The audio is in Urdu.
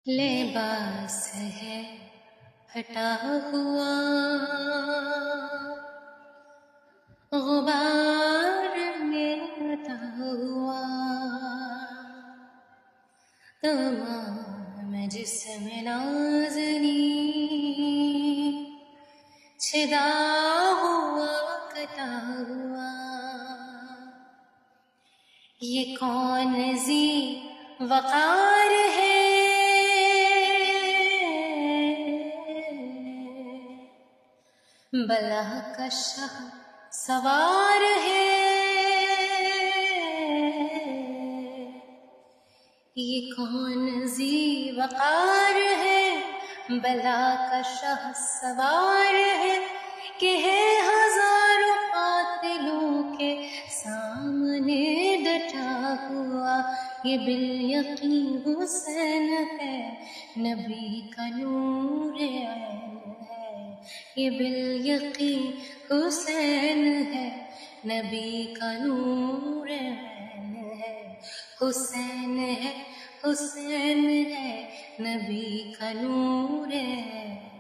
لباس ہے ہٹا ہوا، غبار میں عطا ہوا، تمام جسم نازنی چھدا ہوا کٹا ہوا، یہ کون ذی وقار ہے، بلا کا شہ سوار ہے، یہ کون ذی وقار ہے، بلا کا شہ سوار ہے، کہ ہے ہزاروں قاتلوں کے سامنے ڈٹا ہوا، یہ بالیقین حسین ہے، نبی کا نور عین ہے، یہ بالیقین حسین ہے، نبی کا نور عین ہے، حسین ہے، حسین ہے، نبی کا نور ہے۔